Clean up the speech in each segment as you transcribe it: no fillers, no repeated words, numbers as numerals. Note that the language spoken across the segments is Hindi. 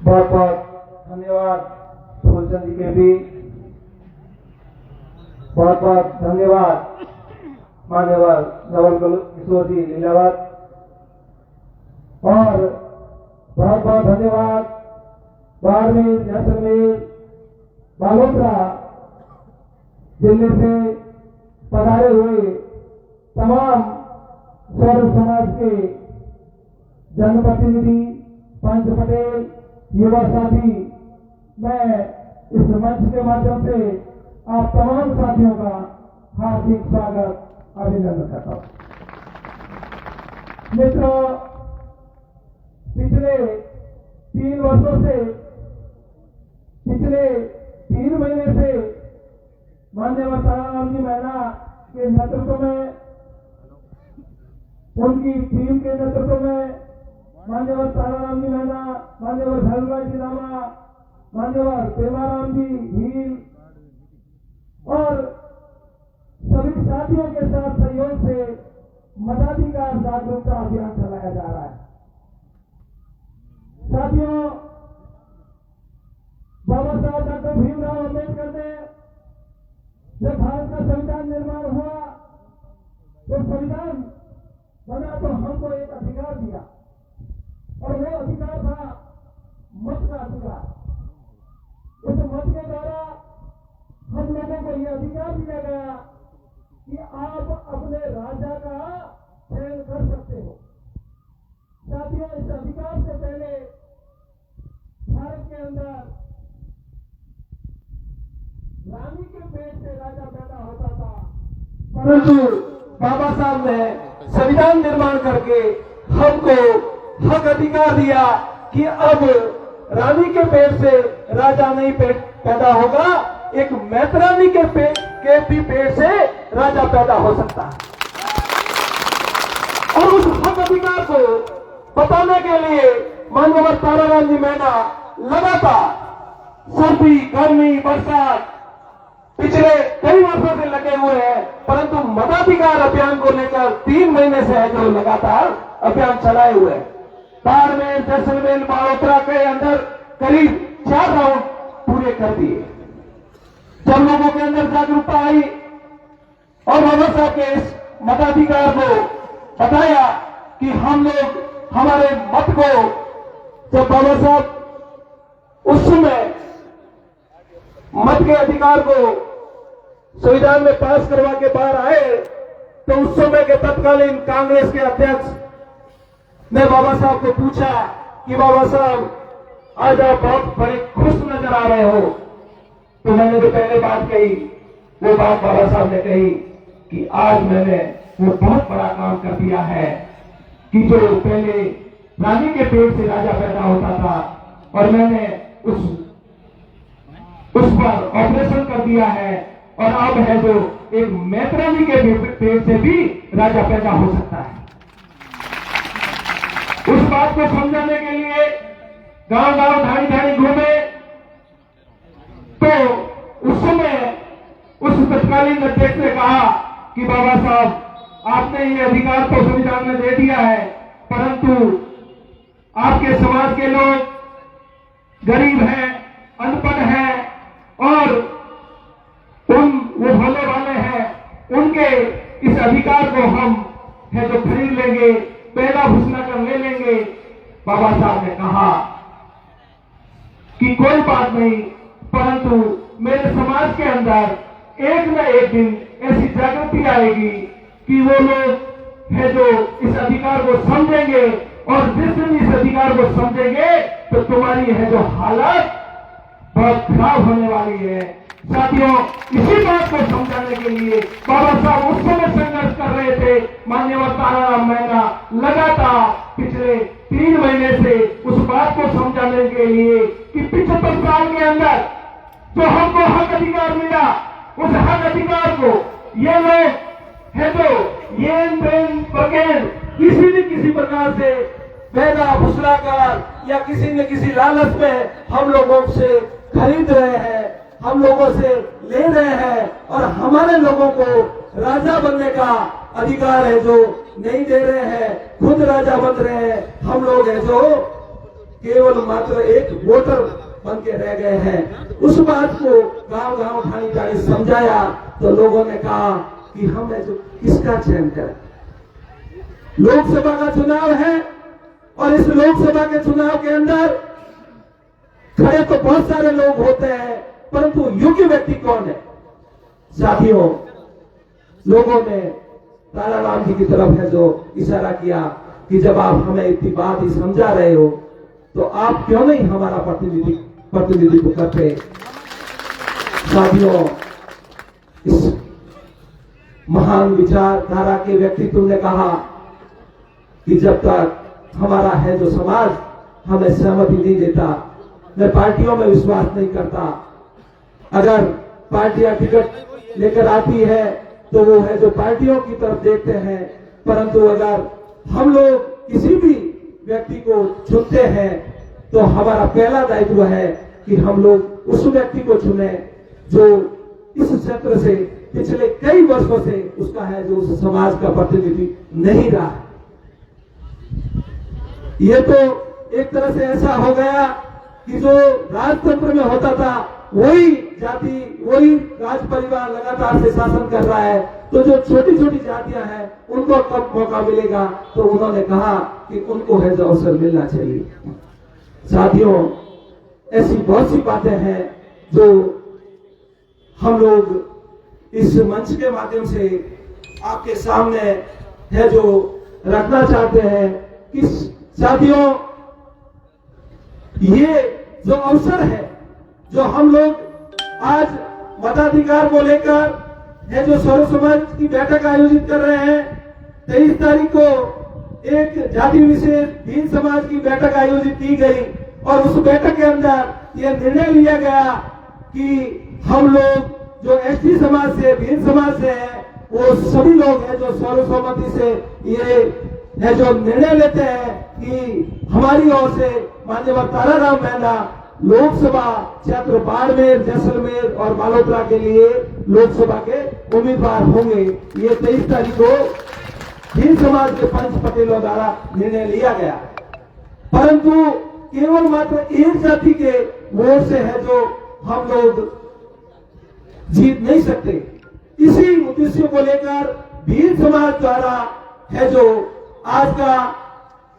बहुत बहुत धन्यवाद फूलचंद जी के भी बहुत बहुत धन्यवाद मान्यवर नवल किशोर जी लीलावत और बहुत बहुत धन्यवाद बाड़मेर जैसलमेर बालोतरा जिले से पधारे हुए तमाम सौरभ समाज के जनप्रतिनिधि पंच पटेल युवा साथी, मैं इस मंच के माध्यम से आप तमाम साथियों का हार्दिक स्वागत अभिनंदन करता हूं। मित्रों, पिछले 3 वर्षों से, पिछले 3 महीने से माननीय ताराराम जी मैना के नेतृत्व में, उनकी टीम के नेतृत्व में मान्यवर ताराराम जी मैना, मान्यवर धर्मराज जी रामा, मान्यवर पेमाराम जी भील और सभी साथियों के साथ सहयोग से मताधिकार जागरूकता अभियान चलाया जा रहा है। साथियों, बाबा साहब डॉक्टर भीमराव अम्बेडकर ने जब भारत का संविधान निर्माण हुआ तो संविधान बना तो हमको एक अधिकार दिया और वो अधिकार था मत का अधिकार। उस मत के द्वारा हम लोगों को यह अधिकार दिया गया कि आप अपने राजा का चयन कर सकते हो। साथियों, इस अधिकार से पहले भारत के अंदर रानी के पेट से राजा पैदा होता था, परंतु बाबा साहब ने संविधान निर्माण करके हमको हक अधिकार दिया कि अब रानी के पेट से राजा नहीं पैदा होगा, एक मैतरानी के भी पेट से राजा पैदा हो सकता है। और उस हक अधिकार को बताने के लिए माननीय ताराराम जी मैना लगातार सर्दी, गर्मी, बरसात पिछले कई वर्षों से लगे हुए हैं, परंतु मताधिकार अभियान को लेकर 3 महीने से है जो लगातार अभियान चलाए हुए हैं। बाड़मेर, जैसलमेर, बालोतरा के अंदर करीब 4 राउंड पूरे कर दिए। जब लोगों के अंदर जागरूकता आई और बाबा साहब के इस मताधिकार को बताया कि हम लोग हमारे मत को, जब बाबा साहब उस समय मत के अधिकार को संविधान में पास करवा के बाहर आए तो उस समय के तत्कालीन कांग्रेस के अध्यक्ष ने बाबा साहब को पूछा कि बाबा साहब, आज आप बहुत बड़े खुश नजर आ रहे हो। तो मैंने जो पहले बात कही वो बात बाबा साहब ने कही कि आज मैंने वो बहुत बड़ा काम कर दिया है कि जो पहले रानी के पेट से राजा पैदा होता था और मैंने उस पर ऑपरेशन कर दिया है और अब है जो एक मैतरानी के पेट से भी राजा पैदा हो सकता है। उस बात को समझाने के लिए गांव-गांव, ढाणी-ढाणी घूमे तो उस समय उस तत्कालीन अध्यक्ष ने कहा कि बाबा साहब, आपने ये अधिकार तो संविधान में दे दिया है, परंतु आपके समाज के लोग गरीब हैं, अनपढ़ हैं और वो भले वाले हैं, उनके इस अधिकार को हम है जो खरीद लेंगे, पहला घोषणा कर ले लेंगे। बाबा साहब ने कहा कि कोई बात नहीं, परंतु मेरे समाज के अंदर एक न एक दिन ऐसी जागृति आएगी कि वो लोग है जो इस अधिकार को समझेंगे और जिस दिन इस अधिकार को समझेंगे तो तुम्हारी है जो हालत बहुत खराब होने वाली है। साथियों, इसी बात को समझाने के लिए बाबा साहब उस समय संघर्ष कर रहे थे। माननीय ताराराम मैना लगातार पिछले 3 महीने से उस बात को समझाने के लिए कि 75 साल के अंदर जो हमको हक अधिकार मिला, उस हक अधिकार को ये लोग है जो ये किसी न किसी प्रकार से पैदा फुसलाकर या किसी न किसी लालच में हम लोगों से खरीद रहे हैं, हम लोगों से ले रहे हैं और हमारे लोगों को राजा बनने का अधिकार है जो नहीं दे रहे हैं, खुद राजा बन रहे हैं। हम लोग है जो केवल मात्र एक वोटर बन के रह गए हैं। उस बात को गांव गांव ठाणी ठाणी समझाया तो लोगों ने कहा कि हमें जो किसका चयन करें। लोकसभा का चुनाव है और इस लोकसभा के चुनाव के अंदर खड़े तो बहुत सारे लोग होते हैं, परंतु योग्य व्यक्ति कौन है? साथियों, लोगों ने ताराराम जी की तरफ है जो इशारा किया कि जब आप हमें इतनी बात ही समझा रहे हो तो आप क्यों नहीं हमारा प्रतिनिधित्व करते। साथियों, इस महान विचारधारा के व्यक्तित्व ने कहा कि जब तक हमारा है जो समाज हमें सहमति नहीं देता, मैं पार्टियों में विश्वास नहीं करता। अगर पार्टियां टिकट लेकर आती है तो वो है जो पार्टियों की तरफ देखते हैं, परंतु अगर हम लोग किसी भी व्यक्ति को चुनते हैं तो हमारा पहला दायित्व है कि हम लोग उस व्यक्ति को चुने जो इस क्षेत्र से पिछले कई वर्षों से उसका है जो उस समाज का प्रतिनिधि नहीं रहा है। ये तो एक तरह से ऐसा हो गया कि जो राजतंत्र में होता था वही जाति, वही राज परिवार लगातार से शासन कर रहा है, तो जो छोटी छोटी जातियां हैं उनको कब मौका मिलेगा? तो उन्होंने कहा कि उनको है जो अवसर मिलना चाहिए। साथियों, ऐसी बहुत सी बातें हैं जो हम लोग इस मंच के माध्यम से आपके सामने है जो रखना चाहते हैं कि साथियों, ये जो अवसर है जो हम लोग आज मताधिकार को लेकर है जो सर्व समाज की बैठक आयोजित कर रहे हैं। 23 तारीख को एक जाति विशेष भील समाज की बैठक आयोजित की गई और उस बैठक के अंदर यह निर्णय लिया गया कि हम लोग जो एसटी समाज से, भील समाज से है, वो सभी लोग हैं जो सर्वसम्मति से ये है जो निर्णय लेते हैं कि हमारी ओर से माननीय ताराराम मीणा लोकसभा क्षेत्र बाड़मेर, जैसलमेर और बालोतरा के लिए लोकसभा के उम्मीदवार होंगे। ये 23 तारीख को भील समाज के पंच पटेलों द्वारा निर्णय लिया गया, परंतु केवल मात्र एक जाति के वोट से है जो हम लोग जीत नहीं सकते। इसी उद्देश्य को लेकर भील समाज द्वारा है जो आज का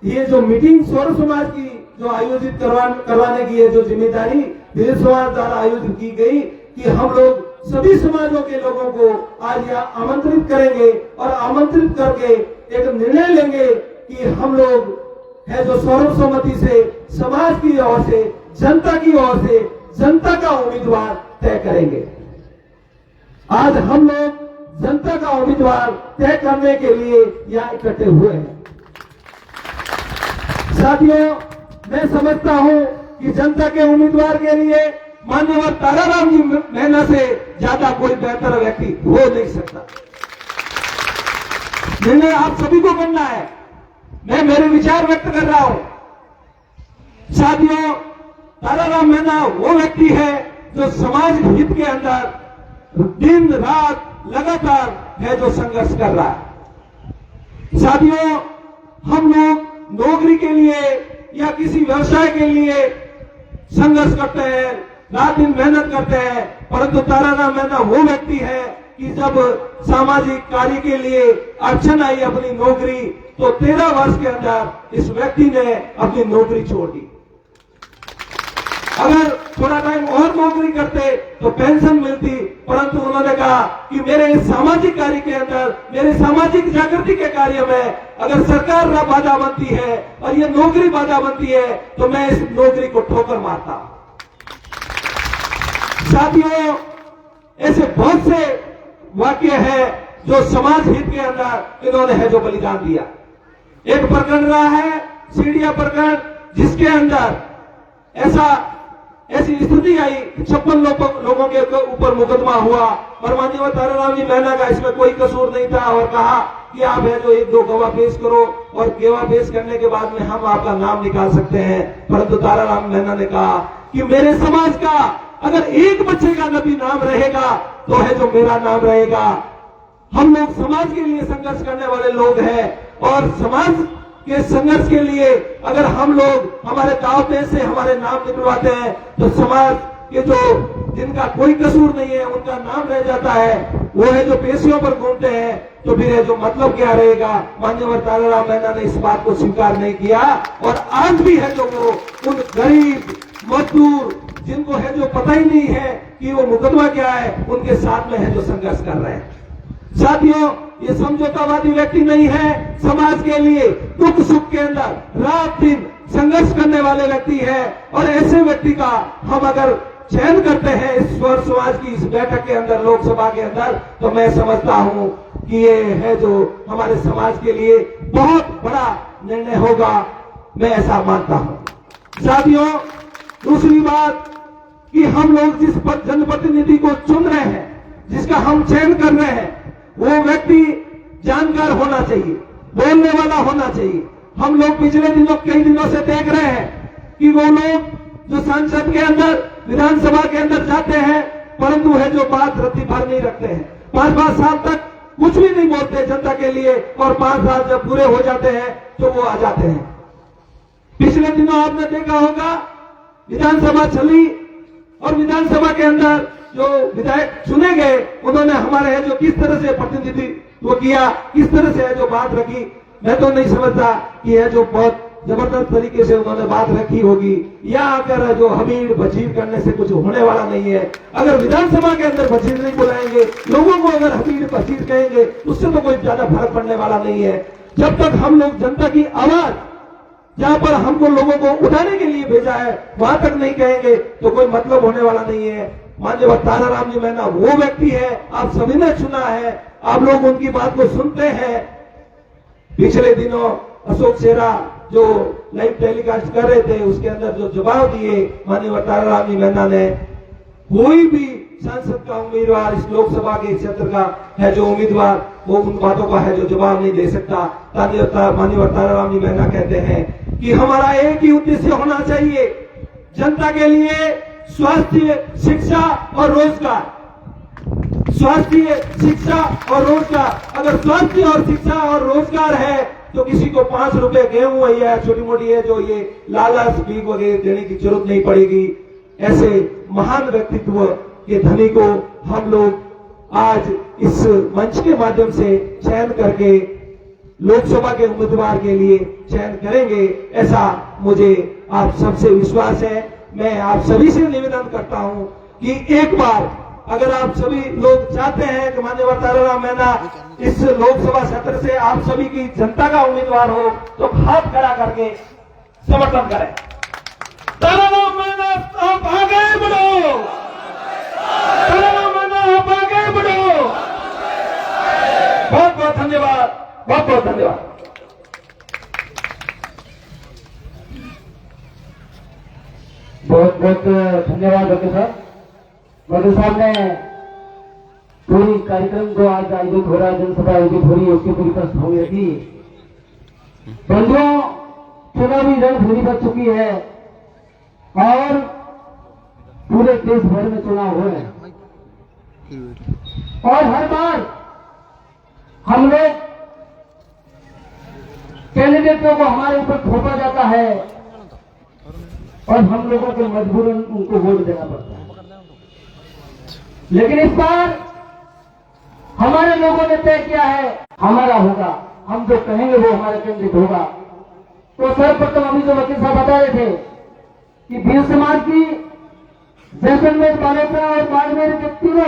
ये जो मीटिंग सौर समाज की जो आयोजित करवाने की है जो जिम्मेदारी भील समाज द्वारा आयोजित की गई कि हम लोग सभी समाजों के लोगों को आज यहाँ आमंत्रित करेंगे और आमंत्रित करके एक निर्णय लेंगे कि हम लोग है जो सर्वसम्मति से समाज की ओर से, जनता की ओर से जनता का उम्मीदवार तय करेंगे। आज हम लोग जनता का उम्मीदवार तय करने के लिए यहाँ इकट्ठे हुए हैं। साथियों, मैं समझता हूं कि जनता के उम्मीदवार के लिए माननीय ताराराम जी मीणा से ज्यादा कोई बेहतर व्यक्ति हो नहीं सकता। निर्णय आप सभी को करना है, मैं मेरे विचार व्यक्त कर रहा हूं। साथियों, ताराराम मीणा वो व्यक्ति है जो समाज हित के अंदर दिन रात लगातार है जो संघर्ष कर रहा है। साथियों, हम लोग नौकरी के लिए या किसी व्यवसाय के लिए संघर्ष करते हैं, रात दिन मेहनत करते हैं, परंतु ताराराम मीणा वो व्यक्ति है कि जब सामाजिक कार्य के लिए अड़चन आई अपनी नौकरी, तो 13 वर्ष के अंदर इस व्यक्ति ने अपनी नौकरी छोड़ दी। अगर थोड़ा टाइम और नौकरी करते तो पेंशन मिलती, परंतु उन्होंने कहा कि मेरे इस सामाजिक कार्य के अंदर, मेरे सामाजिक जागृति के कार्य में अगर सरकार बाधा बनती है और ये नौकरी बाधा बनती है तो मैं इस नौकरी को ठोकर मारता। साथियों, ऐसे बहुत से वाक्य है जो समाज हित के अंदर इन्होंने है जो बलिदान दिया। एक प्रकरण रहा है सीढ़िया प्रकरण, जिसके अंदर ऐसी स्थिति आई 56 लोगों के ऊपर मुकदमा हुआ और माननीय ताराराम जी मीणा का इसमें कोई कसूर नहीं था और कहा कि आप है जो 1-2 गवाह पेश करो और गवाह पेश करने के बाद में हम आपका नाम निकाल सकते हैं। परंतु ताराराम मीणा ने कहा कि मेरे समाज का अगर एक बच्चे का भी नाम रहेगा तो है जो मेरा नाम रहेगा। हम लोग समाज के लिए संघर्ष करने वाले लोग हैं और समाज के संघर्ष के लिए अगर हम लोग हमारे दावते से हमारे नाम निकलवाते हैं तो समाज के जो जिनका कोई कसूर नहीं है उनका नाम रह जाता है, वो है जो पेशियों पर घूमते हैं, तो फिर ये जो मतलब क्या रहेगा। मान्यवर ताराराम मीणा ने इस बात को स्वीकार नहीं किया और आज भी है जो वो उन गरीब मजदूर जिनको है जो पता ही नहीं है कि वो मुकदमा क्या है, उनके साथ में है जो संघर्ष कर रहे हैं। साथियों, ये समझौतावादी व्यक्ति नहीं है, समाज के लिए दुख सुख के अंदर रात दिन संघर्ष करने वाले व्यक्ति है। और ऐसे व्यक्ति का हम अगर चयन करते हैं इस स्वर समाज की इस बैठक के अंदर, लोकसभा के अंदर, तो मैं समझता हूं कि ये है जो हमारे समाज के लिए बहुत बड़ा निर्णय होगा, मैं ऐसा मानता हूं। साथियों, दूसरी बात कि हम लोग जिस जनप्रतिनिधि को चुन रहे हैं, जिसका हम चयन कर रहे हैं, वो व्यक्ति जानकार होना चाहिए, बोलने वाला होना चाहिए। हम लोग पिछले दिनों कई दिनों से देख रहे हैं कि वो लोग जो संसद के अंदर विधानसभा के अंदर जाते हैं, परंतु है जो बात रत्ती भर नहीं रखते हैं, 5-5 साल तक कुछ भी नहीं बोलते जनता के लिए, और 5 साल जब पूरे हो जाते हैं तो वो आ जाते हैं। पिछले दिनों आपने देखा होगा विधानसभा चली और विधानसभा के अंदर जो विधायक चुने गए उन्होंने हमारे है जो किस तरह से प्रतिनिधित्व किया, किस तरह से है जो बात रखी, मैं तो नहीं समझता कि है जो बहुत जबरदस्त तरीके से उन्होंने बात रखी होगी, या अगर जो हमीर भजीर करने से कुछ होने वाला नहीं है। अगर विधानसभा के अंदर भजीर नहीं बुलाएंगे, लोगों को अगर हमीर भजीर कहेंगे, उससे तो कोई ज्यादा फर्क पड़ने वाला नहीं है। जब तक हम लोग जनता की आवाज जहां पर हमको लोगों को उठाने के लिए भेजा है वहां तक नहीं कहेंगे तो कोई मतलब होने वाला नहीं है। माननीय ताराराम जी मीणा वो व्यक्ति है, आप सभी ने चुना है, आप लोग उनकी बात को सुनते हैं। पिछले दिनों अशोक शेरा जो लाइव टेलीकास्ट कर रहे थे उसके अंदर जो जवाब दिए माननीय ताराराम जी मीणा ने, कोई भी सांसद का उम्मीदवार इस लोकसभा के क्षेत्र का है जो उम्मीदवार, वो उन बातों का है जो जवाब नहीं दे सकता। माननीय ताराराम जी मीणा कहते हैं कि हमारा एक ही उद्देश्य होना चाहिए, जनता के लिए स्वास्थ्य, शिक्षा और रोजगार। स्वास्थ्य, शिक्षा और रोजगार, अगर स्वास्थ्य और शिक्षा और रोजगार है तो किसी को 5 रुपए गेहूं या छोटी मोटी है जो ये लालच भीख वगैरह देने की जरूरत नहीं पड़ेगी। ऐसे महान व्यक्तित्व के धनी को हम लोग आज इस मंच के माध्यम से चयन करके लोकसभा के उम्मीदवार के लिए चयन करेंगे, ऐसा मुझे आप सबसे विश्वास है। मैं आप सभी से निवेदन करता हूं कि एक बार अगर आप सभी लोग चाहते हैं कि माननीय ताराराम मीणा इस लोकसभा क्षेत्र से आप सभी की जनता का उम्मीदवार हो, तो हाथ खड़ा करके समर्थन करें। ताराराम मीणा आप आगे बढ़ो, ताराराम मीणा आप आगे बढ़ो। बहुत बहुत धन्यवाद, बहुत बहुत धन्यवाद। बहुत बहुत धन्यवाद डॉक्टर साहब। डॉक्टर साहब ने पूरी कार्यक्रम को आज आयोजित हो रहा है, जनसभा आयोजित हो रही है, उसकी पूरी पृष्ठभूमि रखी। बंधुओं, चुनावी रणभूमि बच चुकी है और पूरे देश भर में चुनाव हुए हैं और हर बार हम लोग कैंडिडेटों को हमारे ऊपर थोपा जाता है और हम लोगों को मजबूरन उनको वोट देना पड़ता है। लेकिन इस बार हमारे लोगों ने तय किया है हमारा होगा, हम जो कहेंगे वो हमारा कैंडिडेट होगा। तो सर्वप्रथम अभी जो वकील साहब बता रहे थे कि भील समाज की जैसलमेर, बालेसरा और बाड़मेर के तीनों